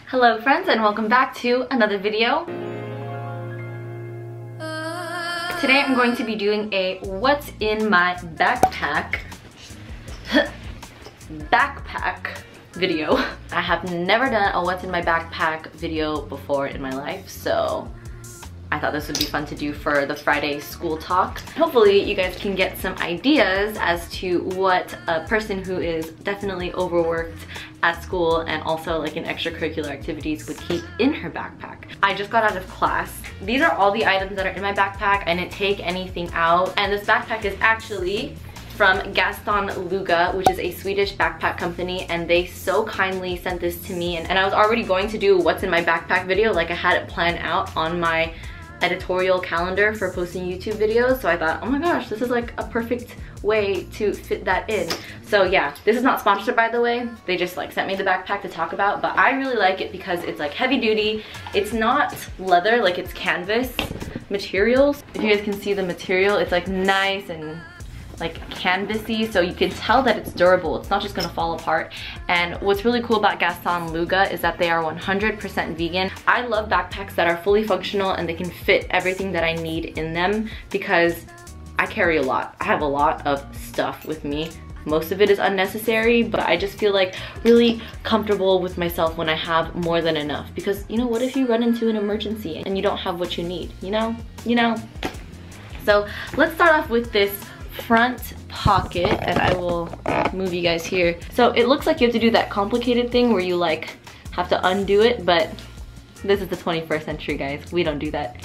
Hello friends, and welcome back to another video. Today I'm going to be doing a what's in my backpack video. I have never done a what's in my backpack video before in my life, so I thought this would be fun to do for the Friday school talk. Hopefully you guys can get some ideas as to what a person who is definitely overworked at school and also like in extracurricular activities would keep in her backpack. I just got out of class. These are all the items that are in my backpack. I didn't take anything out, and this backpack is actually from Gaston Luga, which is a Swedish backpack company, and they so kindly sent this to me, and I was already going to do what's in my backpack video. Like, I had it planned out on my editorial calendar for posting YouTube videos, so I thought, oh my gosh, this is like a perfect way to fit that in. So yeah, this is not sponsored, by the way. They just like sent me the backpack to talk about, but I really like it because it's like heavy duty. It's not leather, like it's canvas materials. If you guys can see the material, it's like nice and like canvasy, so you can tell that it's durable. It's not just gonna fall apart. And what's really cool about Gaston Luga is that they are 100% vegan. I love backpacks that are fully functional and they can fit everything that I need in them, because I carry a lot. I have a lot of stuff with me. Most of it is unnecessary, but I just feel like really comfortable with myself when I have more than enough, because you know, what if you run into an emergency and you don't have what you need, you know? So let's start off with this front pocket, and I will move you guys here. So it looks like you have to do that complicated thing where you like have to undo it, but this is the 21st century, guys. We don't do that.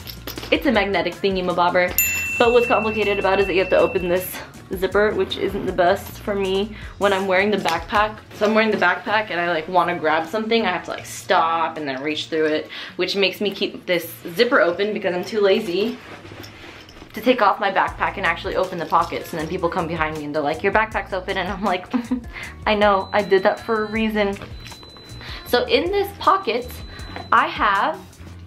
It's a magnetic thingy-mabobber, but what's complicated about it is that you have to open this zipper, which isn't the best for me when I'm wearing the backpack. So I'm wearing the backpack and I like want to grab something, I have to like stop and then reach through it, which makes me keep this zipper open because I'm too lazy to take off my backpack and actually open the pockets. And then people come behind me and they're like, your backpack's open, and I'm like, I know, I did that for a reason. So in this pocket, I have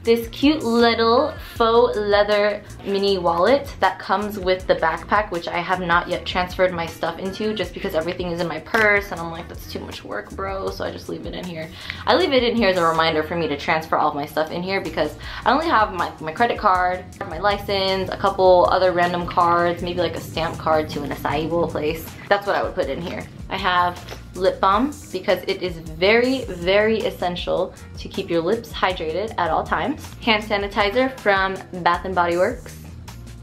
this cute little faux leather mini wallet that comes with the backpack, which I have not yet transferred my stuff into just because everything is in my purse, and I'm like, that's too much work, bro, so I just leave it in here. I leave it in here as a reminder for me to transfer all of my stuff in here, because I only have my credit card, my license, a couple other random cards, maybe like a stamp card to an acai bowl place. That's what I would put in here. I have lip balm because it is very, very essential to keep your lips hydrated at all times. Hand sanitizer from Bath & Body Works.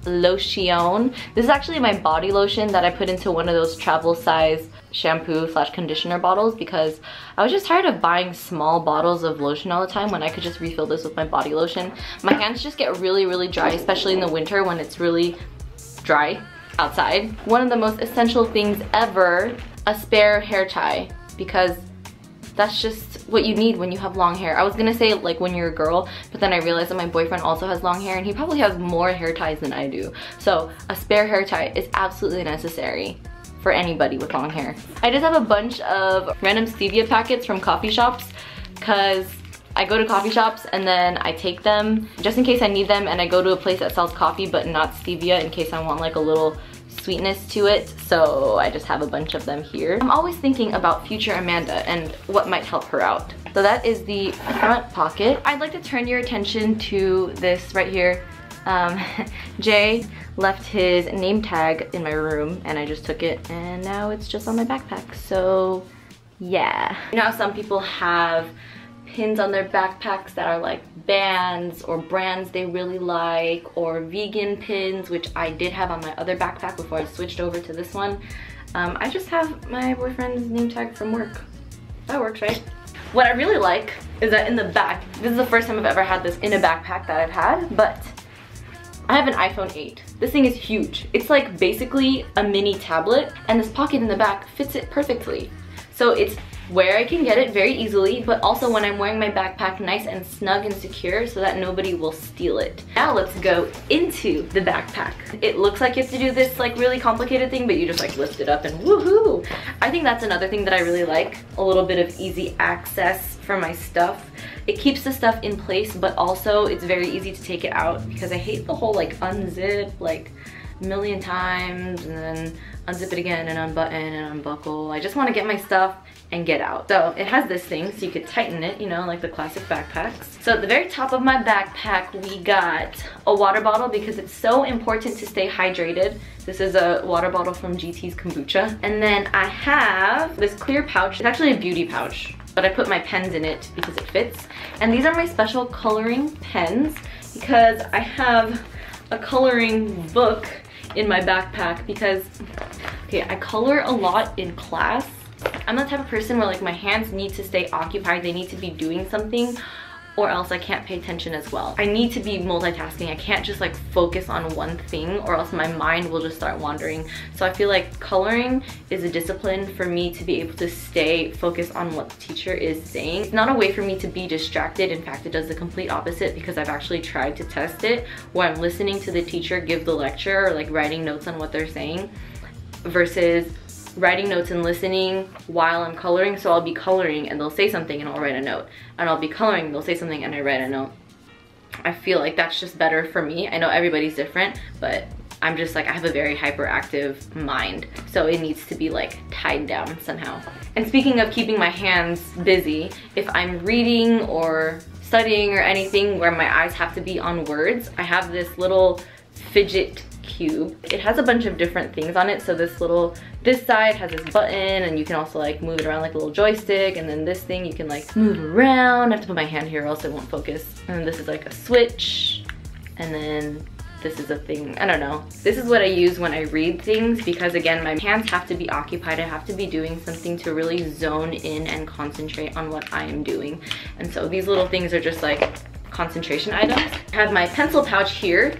Lotion. This is actually my body lotion that I put into one of those travel size shampoo / conditioner bottles, because I was just tired of buying small bottles of lotion all the time when I could just refill this with my body lotion. My hands just get really, really dry, especially in the winter when it's really dry outside. One of the most essential things ever, a spare hair tie, because that's just what you need when you have long hair. I was gonna say like when you're a girl, but then I realized that my boyfriend also has long hair and he probably has more hair ties than I do. So a spare hair tie is absolutely necessary for anybody with long hair. I just have a bunch of random stevia packets from coffee shops, because I go to coffee shops and then I take them just in case I need them, and I go to a place that sells coffee but not stevia in case I want like a little sweetness to it, so I just have a bunch of them here. I'm always thinking about future Amanda and what might help her out. So that is the front pocket. I'd like to turn your attention to this right here. Jay left his name tag in my room and I just took it, and now it's just on my backpack, so yeah. You know how some people have pins on their backpacks that are like bands or brands they really like, or vegan pins, which I did have on my other backpack before I switched over to this one. I just have my boyfriend's name tag from work. That works, right? What I really like is that in the back, this is the first time I've ever had this in a backpack that I've had, but I have an iPhone 8. This thing is huge. It's like basically a mini tablet, and this pocket in the back fits it perfectly. So it's where I can get it very easily, but also when I'm wearing my backpack, nice and snug and secure so that nobody will steal it. Now let's go into the backpack. It looks like you have to do this like really complicated thing, but you just like lift it up and woohoo! I think that's another thing that I really like, a little bit of easy access for my stuff. It keeps the stuff in place, but also it's very easy to take it out, because I hate the whole like unzip like a million times and then unzip it again and unbutton and unbuckle. I just want to get my stuff and get out. So it has this thing so you could tighten it, you know, like the classic backpacks. So at the very top of my backpack, we got a water bottle because it's so important to stay hydrated. This is a water bottle from GT's Kombucha. And then I have this clear pouch. It's actually a beauty pouch, but I put my pens in it because it fits. And these are my special coloring pens because I have a coloring book in my backpack because, okay, I color a lot in class. I'm the type of person where like my hands need to stay occupied, they need to be doing something, or else I can't pay attention as well. I need to be multitasking. I can't just like focus on one thing or else my mind will just start wandering. So I feel like coloring is a discipline for me to be able to stay focused on what the teacher is saying. It's not a way for me to be distracted. In fact, it does the complete opposite because I've actually tried to test it where I'm listening to the teacher give the lecture or like writing notes on what they're saying versus writing notes and listening while I'm coloring. So I'll be coloring and they'll say something and I'll write a note, and I'll be coloring and they'll say something and I write a note. I feel like that's just better for me. I know everybody's different, but I'm just like, I have a very hyperactive mind, so it needs to be like tied down somehow. And speaking of keeping my hands busy, if I'm reading or studying or anything where my eyes have to be on words, I have this little fidget cube. It has a bunch of different things on it. So this side has this button and you can also like move it around like a little joystick, and then this thing you can like move around. I have to put my hand here or else it won't focus. And then this is like a switch, and then this is a thing, I don't know. This is what I use when I read things because again, my hands have to be occupied. I have to be doing something to really zone in and concentrate on what I am doing. And so these little things are just like concentration items. I have my pencil pouch here.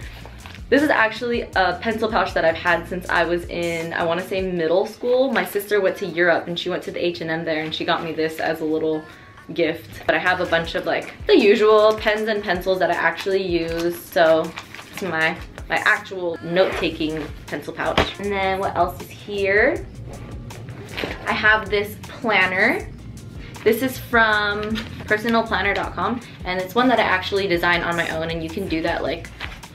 This is actually a pencil pouch that I've had since I was in, I want to say middle school. My sister went to Europe and she went to the H&M there and she got me this as a little gift. But I have a bunch of like the usual pens and pencils that I actually use. So it's my actual note-taking pencil pouch. And then what else is here? I have this planner. This is from personalplanner.com and it's one that I actually designed on my own, and you can do that like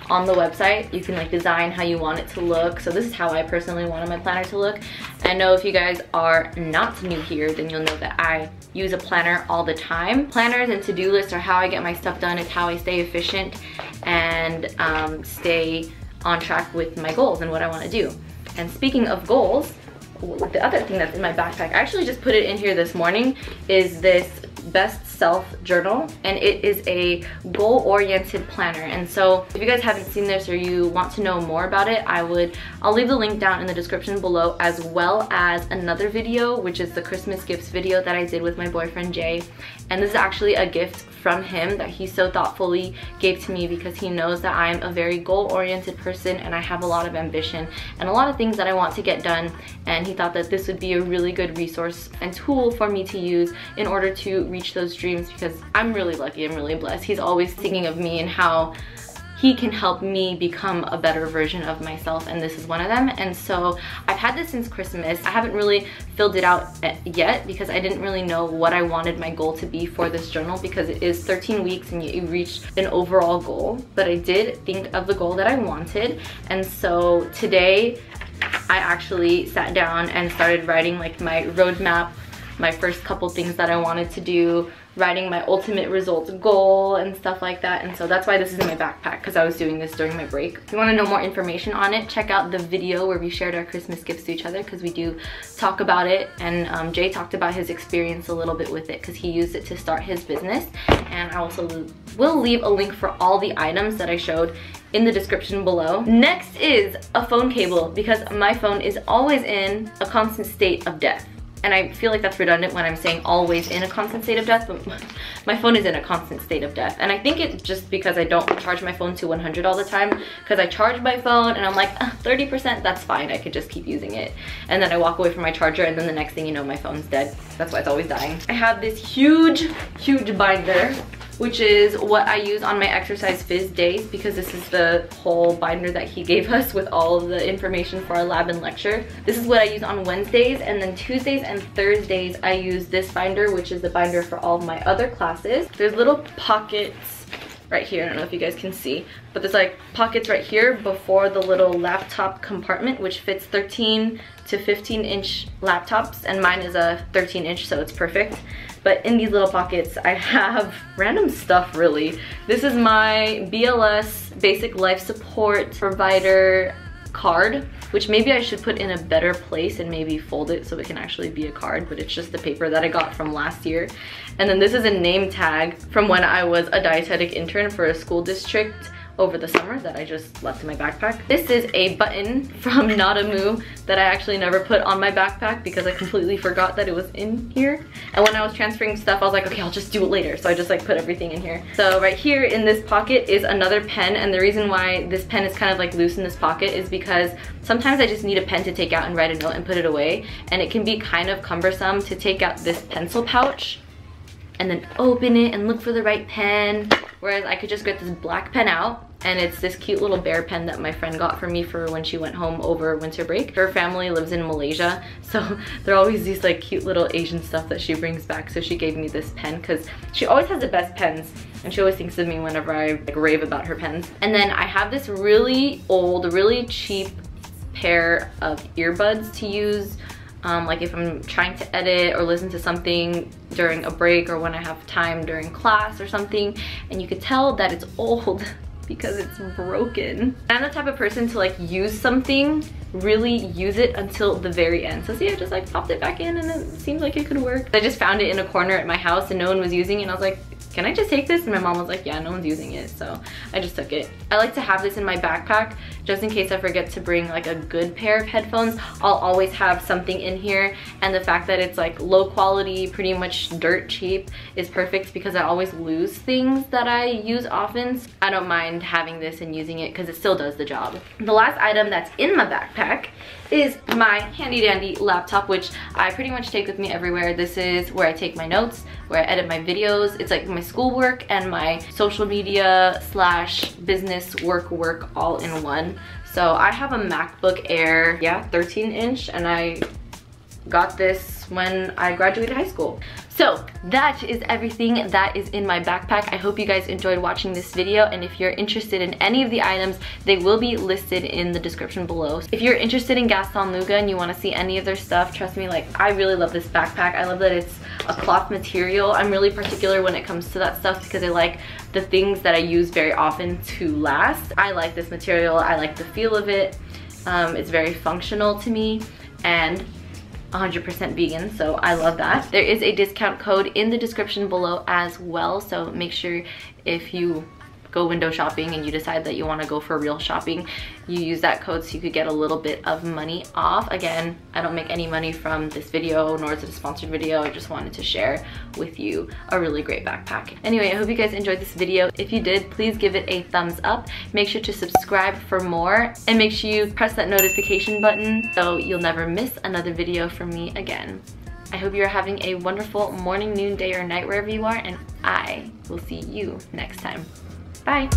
on the website. You can like design how you want it to look. So this is how I personally wanted my planner to look. I know if you guys are not new here, then you'll know that I use a planner all the time. Planners and to-do lists are how I get my stuff done. It's how I stay efficient and stay on track with my goals and what I want to do. And speaking of goals, the other thing that's in my backpack, I actually just put it in here this morning, is this Best Self journal, and it is a goal-oriented planner. And so if you guys haven't seen this or you want to know more about it, I'll leave the link down in the description below, as well as another video, which is the Christmas gifts video that I did with my boyfriend Jay. And this is actually a gift from him that he so thoughtfully gave to me because he knows that I'm a very goal-oriented person and I have a lot of ambition and a lot of things that I want to get done, and he thought that this would be a really good resource and tool for me to use in order to reach those dreams, because I'm really lucky, I'm really blessed. He's always thinking of me and how he can help me become a better version of myself, and this is one of them. And so I've had this since Christmas. I haven't really filled it out yet because I didn't really know what I wanted my goal to be for this journal, because it is 13 weeks and you reach an overall goal. But I did think of the goal that I wanted, and so today I actually sat down and started writing like my roadmap, my first couple things that I wanted to do, writing my ultimate results goal and stuff like that. And so that's why this is in my backpack, because I was doing this during my break. If you want to know more information on it, check out the video where we shared our Christmas gifts to each other, because we do talk about it. And Jay talked about his experience a little bit with it because he used it to start his business. And I also will leave a link for all the items that I showed in the description below. Next is a phone cable, because my phone is always in a constant state of death. And I feel like that's redundant when I'm saying always in a constant state of death, but my phone is in a constant state of death. And I think it's just because I don't charge my phone to 100 all the time, because I charge my phone and I'm like, 30%, that's fine, I could just keep using it. And then I walk away from my charger and then the next thing you know, my phone's dead. That's why it's always dying. I have this huge binder, which is what I use on my exercise phys days, because this is the whole binder that he gave us with all of the information for our lab and lecture. This is what I use on Wednesdays, and then Tuesdays and Thursdays I use this binder, which is the binder for all of my other classes. There's little pockets right here. I don't know if you guys can see, but there's like pockets right here before the little laptop compartment, which fits 13 to 15 inch laptops, and mine is a 13 inch, so it's perfect. But in these little pockets, I have random stuff, really. This is my BLS Basic Life Support Provider card, which maybe I should put in a better place and maybe fold it so it can actually be a card, but it's just the paper that I got from last year. And then this is a name tag from when I was a dietetic intern for a school district over the summer that I just left in my backpack. This is a button from Not a Moo that I actually never put on my backpack because I completely forgot that it was in here. And when I was transferring stuff, I was like, okay, I'll just do it later. So I just like put everything in here. So right here in this pocket is another pen, and the reason why this pen is kind of like loose in this pocket is because sometimes I just need a pen to take out and write a note and put it away, and it can be kind of cumbersome to take out this pencil pouch and then open it and look for the right pen, whereas I could just get this black pen out, and it's this cute little bear pen that my friend got for me for when she went home over winter break. Her family lives in Malaysia, so there are always these like cute little Asian stuff that she brings back, so she gave me this pen because she always has the best pens, and she always thinks of me whenever I like rave about her pens. And then I have this really old, really cheap pair of earbuds to use like if I'm trying to edit or listen to something during a break or when I have time during class or something, and you could tell that it's old because it's broken. I'm the type of person to like use something, really use it until the very end. So see, I just like popped it back in and it seemed like it could work. I just found it in a corner at my house and no one was using it, and I was like, can I just take this? And my mom was like, yeah, no one's using it. So I just took it. I like to have this in my backpack just in case I forget to bring like a good pair of headphones. I'll always have something in here, and the fact that it's like low quality, pretty much dirt cheap, is perfect because I always lose things that I use often. I don't mind having this and using it because it still does the job. The last item that's in my backpack is my handy dandy laptop, which I pretty much take with me everywhere. This is where I take my notes, where I edit my videos. It's like my schoolwork and my social media slash business work all in one. So I have a MacBook Air, yeah, 13 inch, and I got this when I graduated high school. So that is everything that is in my backpack. I hope you guys enjoyed watching this video, and if you're interested in any of the items, they will be listed in the description below. If you're interested in Gaston Luga and you want to see any of their stuff, trust me, like I really love this backpack. I love that it's a cloth material. I'm really particular when it comes to that stuff because I like the things that I use very often to last. I like this material. I like the feel of it. It's very functional to me, and 100% vegan, so I love that. There is a discount code in the description below as well, so make sure if you go window shopping and you decide that you want to go for real shopping, you use that code so you could get a little bit of money off. Again, I don't make any money from this video, nor is it a sponsored video. I just wanted to share with you a really great backpack. Anyway, I hope you guys enjoyed this video. If you did, please give it a thumbs up. Make sure to subscribe for more, and make sure you press that notification button so you'll never miss another video from me again. I hope you're having a wonderful morning, noon, day, or night wherever you are, and I will see you next time. Bye.